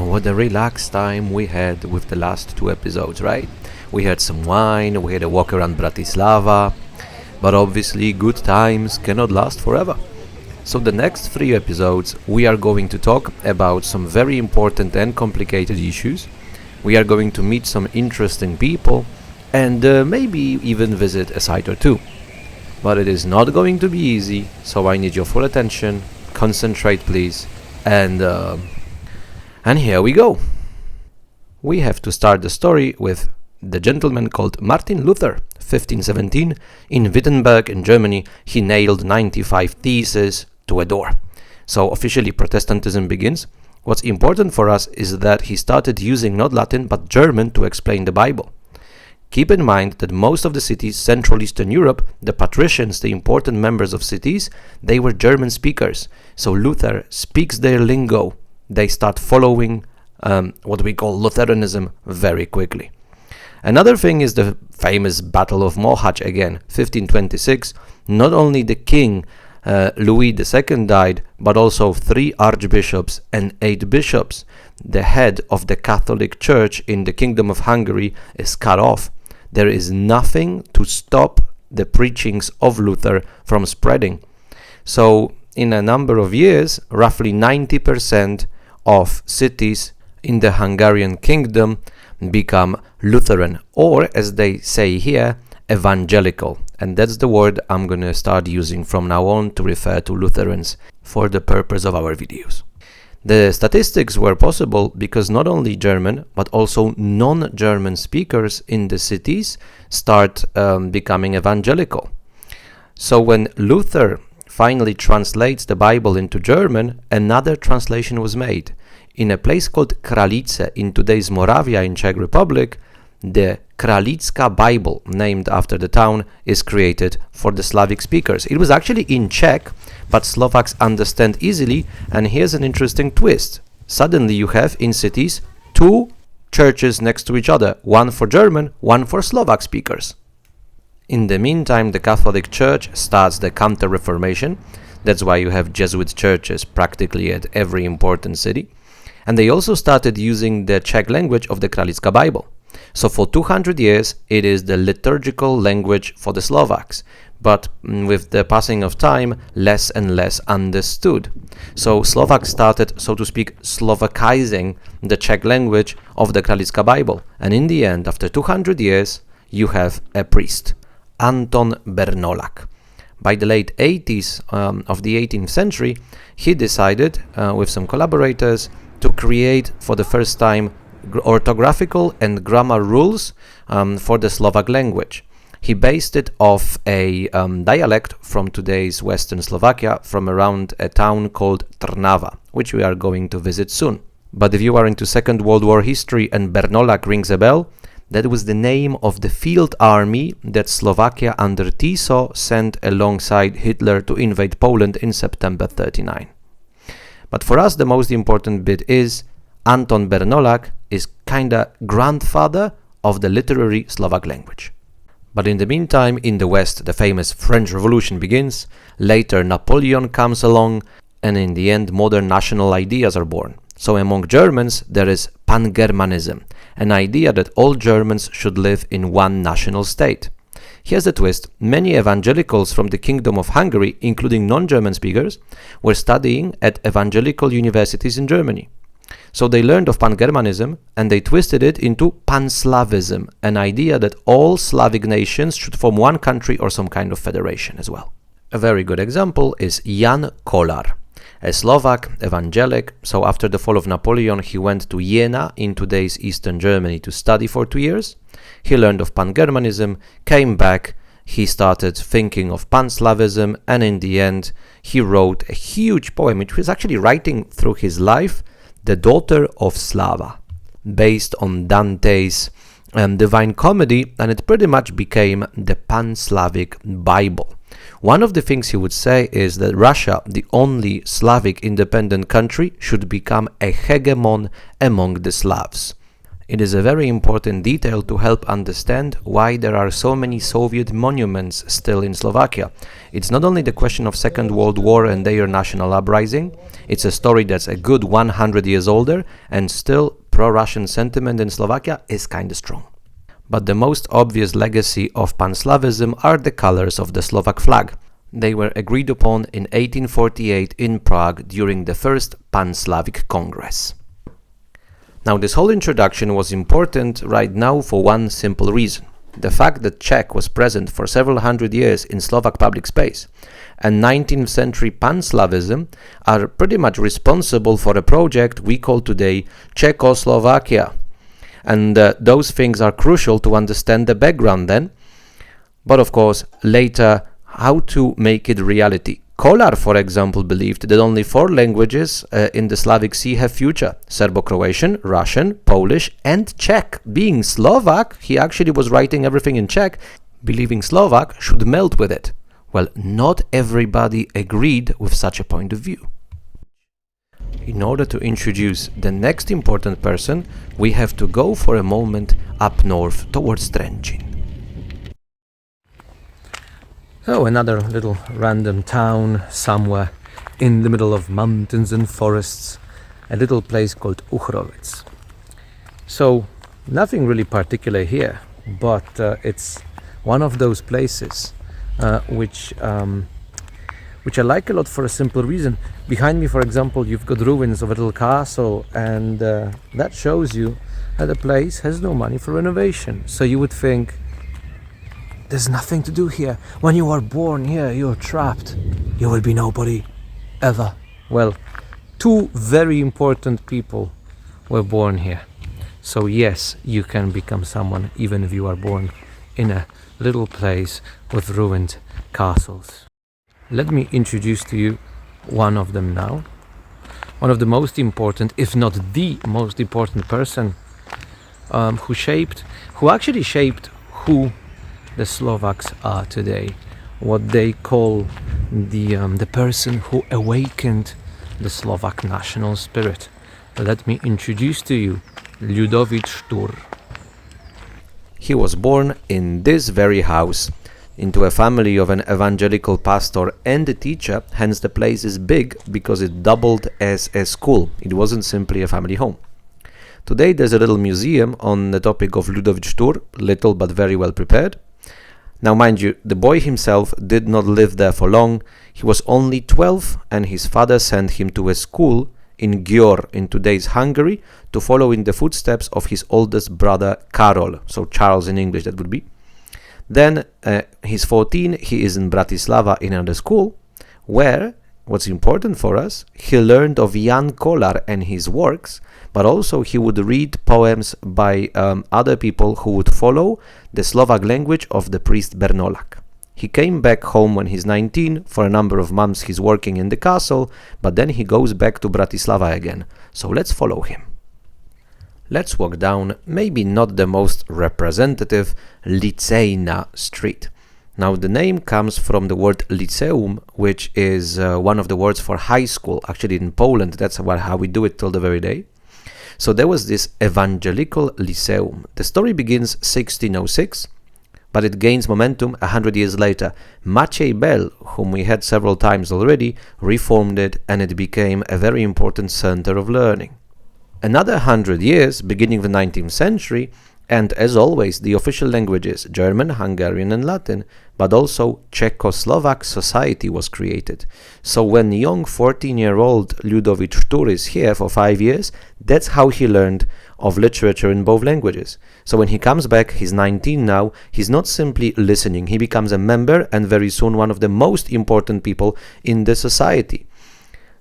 What a relaxed time we had with the last two episodes, right? We had some wine, we had a walk around Bratislava, but obviously good times cannot last forever. So the next three episodes we are going to talk about some very important and complicated issues. We are going to meet some interesting people and maybe even visit a site or two. But it is not going to be easy, so I need your full attention. Concentrate, please. And here we go. We have to start the story with the gentleman called Martin Luther, 1517. In Wittenberg in Germany, he nailed 95 theses to a door. So officially Protestantism begins. What's important for us is that he started using not Latin but German to explain the Bible. Keep in mind that most of the cities, Central Eastern Europe, the patricians, the important members of cities, they were German speakers. So Luther speaks their lingo. They start following what we call Lutheranism very quickly. Another thing is the famous Battle of Moháč again, 1526. Not only the king Louis II died, but also 3 archbishops and 8 bishops. The head of the Catholic Church in the Kingdom of Hungary is cut off. There is nothing to stop the preachings of Luther from spreading. So in a number of years, roughly 90% of cities in the Hungarian kingdom become Lutheran, or as they say here, evangelical. And that's the word I'm going to start using from now on to refer to Lutherans for the purpose of our videos. The statistics were possible because not only German, but also non-German speakers in the cities start becoming evangelical. So when Luther finally translates the Bible into German, another translation was made. In a place called Kralice in today's Moravia in Czech Republic, the Kralicka Bible, named after the town, is created for the Slavic speakers. It was actually in Czech, but Slovaks understand easily, and here's an interesting twist. Suddenly you have in cities 2 churches next to each other, one for German, one for Slovak speakers. In the meantime, the Catholic Church starts the Counter-Reformation. That's why you have Jesuit churches practically at every important city. And they also started using the Czech language of the Kralicka Bible. So for 200 years, it is the liturgical language for the Slovaks, but with the passing of time, less and less understood. So Slovaks started, so to speak, Slovakizing the Czech language of the Kralicka Bible. And in the end, after 200 years, you have a priest, Anton Bernolak. By the late 80s of the 18th century, he decided, with some collaborators, to create for the first time orthographical and grammar rules for the Slovak language. He based it off a dialect from today's Western Slovakia, from around a town called Trnava, which we are going to visit soon. But if you are into Second World War history and Bernolak rings a bell, that was the name of the field army that Slovakia under Tiso sent alongside Hitler to invade Poland in September 1939. But for us, the most important bit is Anton Bernolak is kinda grandfather of the literary Slovak language. But in the meantime, in the West, the famous French Revolution begins, later Napoleon comes along, and in the end, modern national ideas are born. So among Germans, there is Pan-Germanism, an idea that all Germans should live in one national state. Here's the twist. Many evangelicals from the Kingdom of Hungary, including non-German speakers, were studying at evangelical universities in Germany. So they learned of Pan-Germanism and they twisted it into Pan-Slavism, an idea that all Slavic nations should form one country or some kind of federation as well. A very good example is Jan Kolar, a Slovak evangelic. So after the fall of Napoleon, he went to Jena in today's Eastern Germany to study for 2 years. He learned of Pan-Germanism, came back, he started thinking of Pan-Slavism, and in the end, he wrote a huge poem, which he was actually writing through his life, The Daughter of Slava, based on Dante's Divine Comedy, and it pretty much became the Pan-Slavic Bible. One of the things he would say is that Russia, the only Slavic independent country, should become a hegemon among the Slavs. It is a very important detail to help understand why there are so many Soviet monuments still in Slovakia. It's not only the question of Second World War and their national uprising, it's a story that's a good 100 years older, and still pro-Russian sentiment in Slovakia is kinda strong. But the most obvious legacy of Pan-Slavism are the colors of the Slovak flag. They were agreed upon in 1848 in Prague during the first Pan-Slavic Congress. Now, this whole introduction was important right now for one simple reason. The fact that Czech was present for several hundred years in Slovak public space and 19th century Pan-Slavism are pretty much responsible for a project we call today Czechoslovakia. And those things are crucial to understand the background then. But of course, later, how to make it reality. Kolar, for example, believed that only 4 languages in the Slavic Sea have future: Serbo-Croatian, Russian, Polish, and Czech. Being Slovak, he actually was writing everything in Czech, believing Slovak should melt with it. Well, not everybody agreed with such a point of view. In order to introduce the next important person, we have to go for a moment up north towards Trenčín. So, another little random town somewhere in the middle of mountains and forests, a little place called Uchrovec. So, nothing really particular here, but it's one of those places which I like a lot for a simple reason. Behind me, for example, you've got ruins of a little castle, and that shows you that the place has no money for renovation. So you would think, there's nothing to do here. When you are born here, you're trapped. You will be nobody, ever. Well, 2 very important people were born here. So yes, you can become someone even if you are born in a little place with ruined castles. Let me introduce to you one of them now. One of the most important, if not the most important person who actually shaped who the Slovaks are today, what they call the person who awakened the Slovak national spirit. Let me introduce to you Ľudovít Štúr. He was born in this very house, into a family of an evangelical pastor and a teacher, hence the place is big because it doubled as a school. It wasn't simply a family home. Today there's a little museum on the topic of Ludovít Štúr, little but very well prepared. Now, mind you, the boy himself did not live there for long. He was only 12, and his father sent him to a school in Győr, in today's Hungary, to follow in the footsteps of his oldest brother Karol, so Charles in English that would be. Then he's 14, he is in Bratislava in another school, where, what's important for us, he learned of Jan Kolar and his works, but also he would read poems by other people who would follow the Slovak language of the priest Bernolak. He came back home when he's 19. For a number of months he's working in the castle, but then he goes back to Bratislava again. So let's follow him. Let's walk down maybe not the most representative Licejna street. Now the name comes from the word liceum, which is one of the words for high school. Actually in Poland, that's how we do it till the very day. So there was this evangelical lyceum. The story begins 1606, but it gains momentum 100 years later. Maciej Bell, whom we had several times already, reformed it, and it became a very important center of learning. Another 100 years, beginning the 19th century, and as always, the official languages, German, Hungarian and Latin, but also Czechoslovak society was created. So when young 14-year-old Ľudovít Štúr is here for 5 years, that's how he learned of literature in both languages. So when he comes back, he's 19 now, he's not simply listening, he becomes a member and very soon one of the most important people in the society.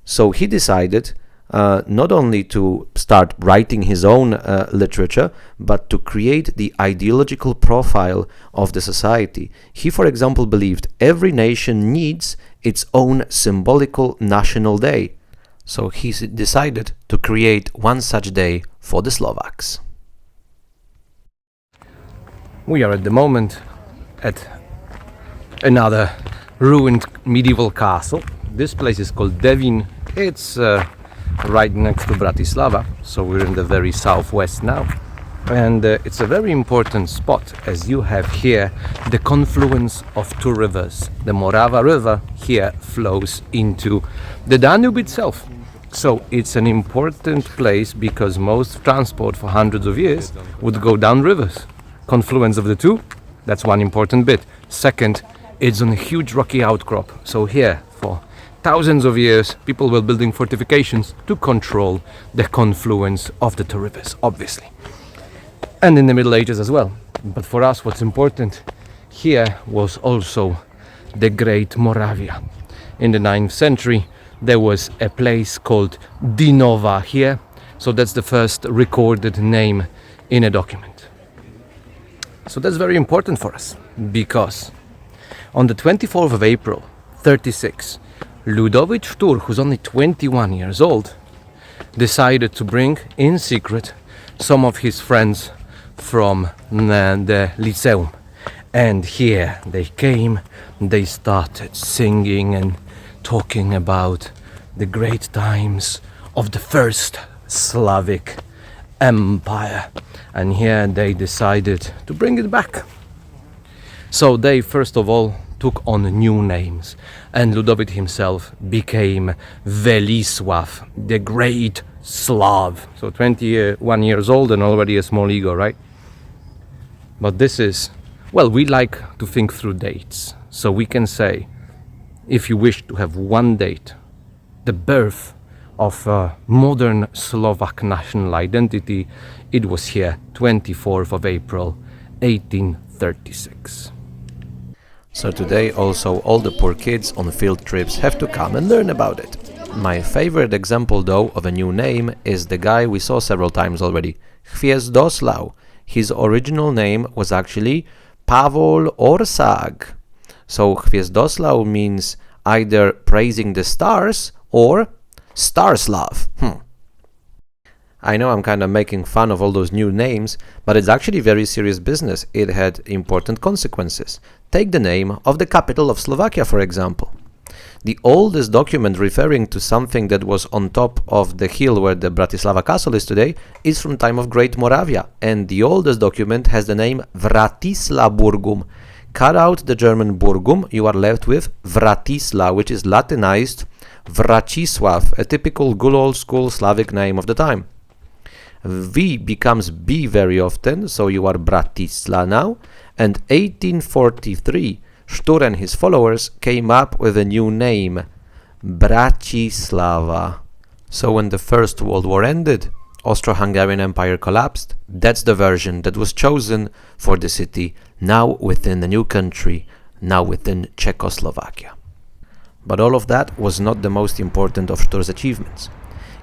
So he decided not only to start writing his own literature, but to create the ideological profile of the society. He, for example, believed every nation needs its own symbolical national day. So he decided to create one such day for the Slovaks. We are at the moment at another ruined medieval castle. This place is called Devin. It's right next to Bratislava, so we're in the very southwest now. And it's a very important spot, as you have here the confluence of two rivers. The Morava River here flows into the Danube itself. So it's an important place because most transport for hundreds of years would go down rivers. Confluence of the two, that's one important bit. Second, it's on a huge rocky outcrop. So here, for thousands of years, people were building fortifications to control the confluence of the two rivers, obviously. And in the Middle Ages as well. But for us, what's important here was also the Great Moravia. In the 9th century, there was a place called Dinova here. So that's the first recorded name in a document. So that's very important for us because on the 24th of April, 36, Ludovít Štúr, who's only 21 years old, decided to bring in secret some of his friends from the Lyceum. And here they came, they started singing and talking about the great times of the first Slavic Empire. And here they decided to bring it back. So they first of all took on new names, and Ludovít himself became Velisław, the Great Slav. So 21 years old and already a small ego, right? But this is, well, we like to think through dates. So we can say, if you wish to have one date, the birth of a modern Slovak national identity, it was here, 24th of April, 1836. So today also all the poor kids on field trips have to come and learn about it. My favorite example though of a new name is the guy we saw several times already, Hviezdoslav. His original name was actually Pavol Orsag. So Hviezdoslav means either praising the stars or Starslav. I know I'm kind of making fun of all those new names, but it's actually very serious business. It had important consequences. Take the name of the capital of Slovakia, for example. The oldest document referring to something that was on top of the hill where the Bratislava castle is today is from time of Great Moravia, and the oldest document has the name Vratislaburgum. Cut out the German Burgum, you are left with Vratisla, which is Latinized Vracisław, a typical good old school Slavic name of the time. V becomes B very often, so you are Bratisla now, and 1843 Štúr and his followers came up with a new name, Bratislava. So when the First World War ended, Austro-Hungarian Empire collapsed. That's the version that was chosen for the city, now within the new country, now within Czechoslovakia. But all of that was not the most important of Štúr's achievements.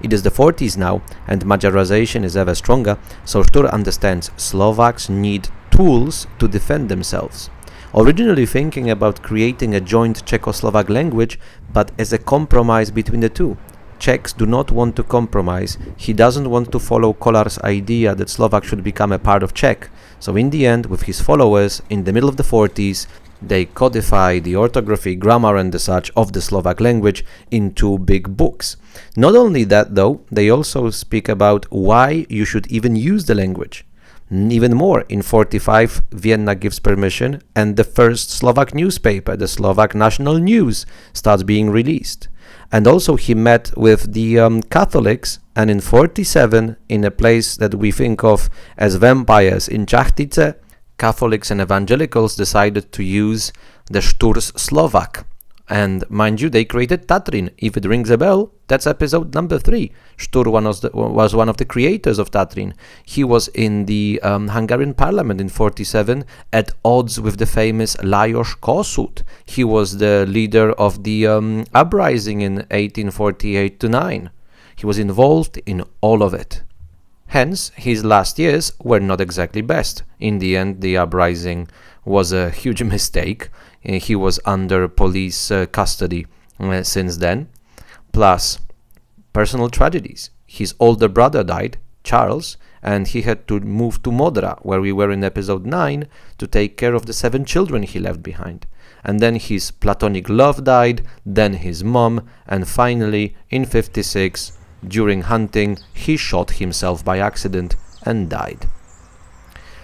It is the 40s now, and Magyarization is ever stronger, so Štúr understands Slovaks need tools to defend themselves. Originally thinking about creating a joint Czechoslovak language, but as a compromise between the two. Czechs do not want to compromise. He doesn't want to follow Kolar's idea that Slovak should become a part of Czech. So in the end, with his followers, in the middle of the 40s, they codify the orthography, grammar and the such of the Slovak language in two big books. Not only that though, they also speak about why you should even use the language. Even more, in 45, Vienna gives permission and the first Slovak newspaper, the Slovak National News, starts being released. And also he met with the Catholics, and in 47, in a place that we think of as vampires in Čachtice, Catholics and evangelicals decided to use the Štúr's Slovak. And mind you, they created Tatrin. If it rings a bell, that's episode number 3. Štúr was one of the creators of Tatrin. He was in the Hungarian parliament in 47 at odds with the famous Lajos Kossuth. He was the leader of the uprising in 1848-9. He was involved in all of it. Hence, his last years were not exactly best. In the end, the uprising was a huge mistake. He was under police custody since then. Plus, personal tragedies. His older brother died, Charles, and he had to move to Modra, where we were in episode 9, to take care of the 7 children he left behind. And then his platonic love died, then his mom, and finally, in 56, during hunting, he shot himself by accident and died.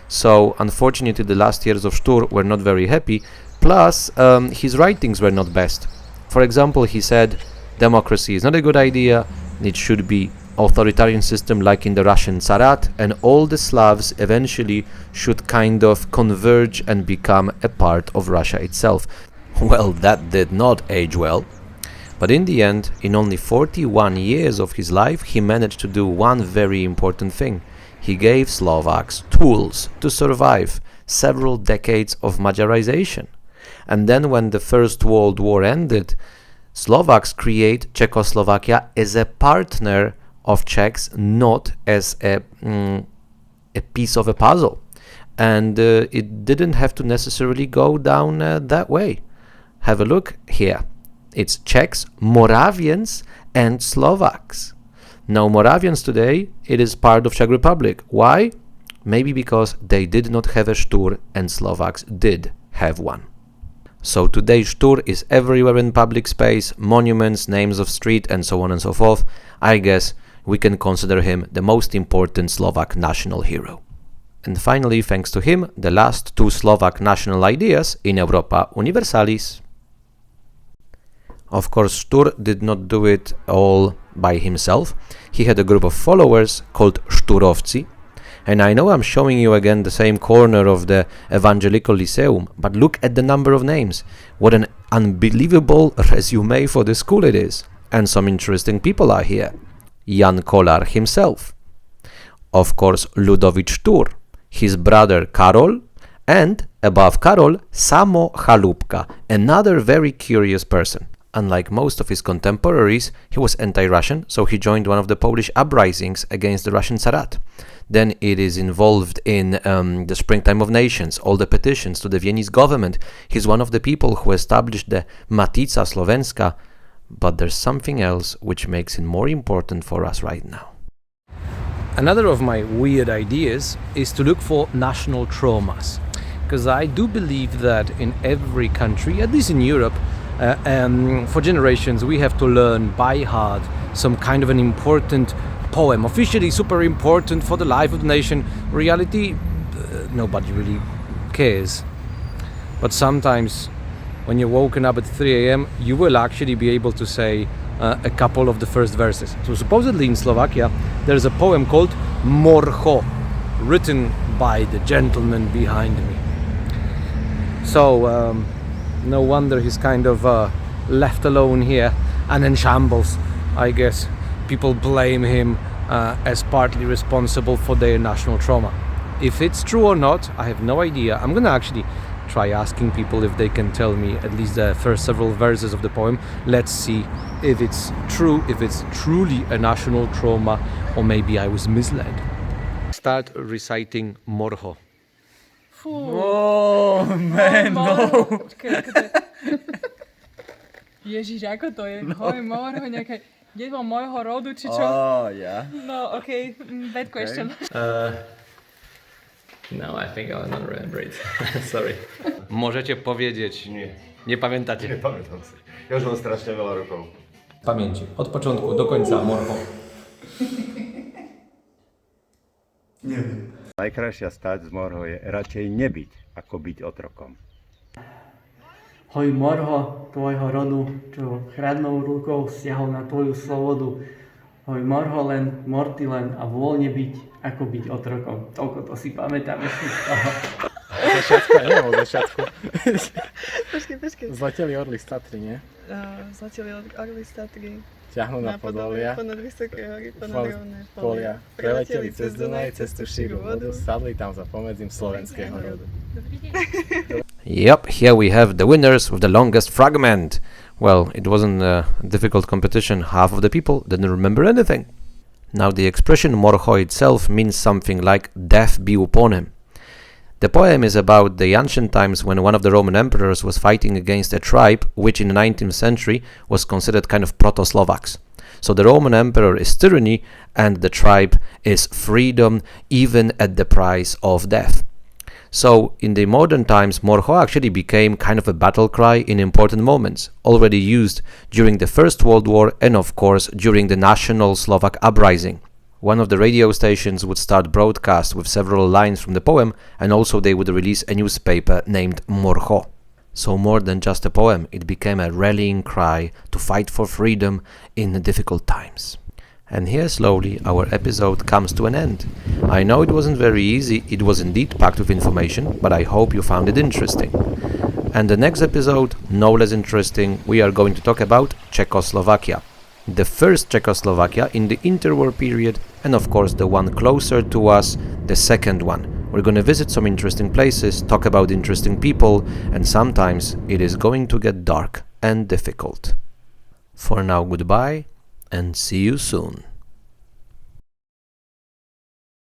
So unfortunately the last years of Štúr were not very happy, plus his writings were not best. For example, he said democracy is not a good idea, it should be authoritarian system like in the Russian Tsarat, and all the Slavs eventually should kind of converge and become a part of Russia itself. Well, that did not age well, but in the end, in only 41 years of his life, he managed to do one very important thing. He gave Slovaks tools to survive several decades of Magyarization. And then when the First World War ended, Slovaks create Czechoslovakia as a partner of Czechs, not as a piece of a puzzle. And it didn't have to necessarily go down that way. Have a look here. It's Czechs, Moravians and Slovaks. Now Moravians today, it is part of Czech Republic. Why? Maybe because they did not have a Štúr and Slovaks did have one. So today Štúr is everywhere in public space, monuments, names of street and so on and so forth. I guess we can consider him the most important Slovak national hero. And finally, thanks to him, the last two Slovak national ideas in Europa Universalis. Of course, Štúr did not do it all by himself. He had a group of followers called Štúrovci. And I know I'm showing you again the same corner of the Evangelical Lyceum, but look at the number of names. What an unbelievable resume for the school it is. And some interesting people are here. Jan Kolar himself. Of course, Ludovít Štúr, his brother Karol, and above Karol, Samo Chalupka, another very curious person. Unlike most of his contemporaries, he was anti-Russian, so he joined one of the Polish uprisings against the Russian Tsarat. Then it is involved in the Springtime of Nations, all the petitions to the Viennese government. He's one of the people who established the Matica Slovenska, but there's something else which makes him more important for us right now. Another of my weird ideas is to look for national traumas, because I do believe that in every country, at least in Europe, for generations we have to learn by heart some kind of an important poem, officially super important for the life of the nation. Reality, nobody really cares. But sometimes when you're woken up at 3 a.m. you will actually be able to say a couple of the first verses. So supposedly in Slovakia there's a poem called Morcho, written by the gentleman behind me. So no wonder he's kind of left alone here and in shambles. I guess people blame him as partly responsible for their national trauma. If it's true or not, I have no idea. I'm gonna actually try asking people if they can tell me at least the first several verses of the poem. Let's see if it's true, if it's truly a national trauma, or maybe I was misled. Start reciting Morcho. Oh, man, no. Ježiš, ako to je? Hoj, Morho, nejaké detvo môjho rodu, či čo? Oh, yeah. No, okay, bad question. No, I think I'll not remember it. Sorry. Môžete povedieť? Nie. Nepamätáte? Nepamätám si. Ja už mám strašne veľa rokov. Pamięci. Od początku do końca Morcho. Neviem. Najkrajšia stať z Morho je radšej nebyť, ako byť otrokom. Hoj Morho, tvojho rodu, čo chradnou rukou siahol na tvoju slobodu. Hoj Morho, len mortilen a voľne byť, ako byť otrokom. Toľko to si pamätám ešte z toho. Začiatku, ja neviem o začiatku. Počkej. Zleteli orly z Tatry, nie? Zleteli orly z Tatry. Ťahnú na Podolia, Ponad vysoké hory, ponad rovné polia. Preleteli cez Dunaj, cez tú šíru vodu, sadli tam za pomedzím slovenského rodu. Yep, here we have the winners with the longest fragment. Well, it wasn't a difficult competition. Half of the people didn't remember anything. Now the expression Morcho itself means something like death be upon him. The poem is about the ancient times when one of the Roman emperors was fighting against a tribe which in the 19th century was considered kind of proto-Slovaks. So the Roman emperor is tyranny and the tribe is freedom, even at the price of death. So in the modern times, Morcho actually became kind of a battle cry in important moments, already used during the First World War and of course during the national Slovak uprising. One of the radio stations would start broadcast with several lines from the poem, and also they would release a newspaper named Morho. So more than just a poem, it became a rallying cry to fight for freedom in difficult times. And here slowly our episode comes to an end. I know it wasn't very easy, it was indeed packed with information, but I hope you found it interesting. And the next episode, no less interesting, we are going to talk about Czechoslovakia. The first Czechoslovakia in the interwar period, and of course the one closer to us, the second one. We're going to visit some interesting places, talk about interesting people, and sometimes it is going to get dark and difficult. For now, goodbye, and see you soon.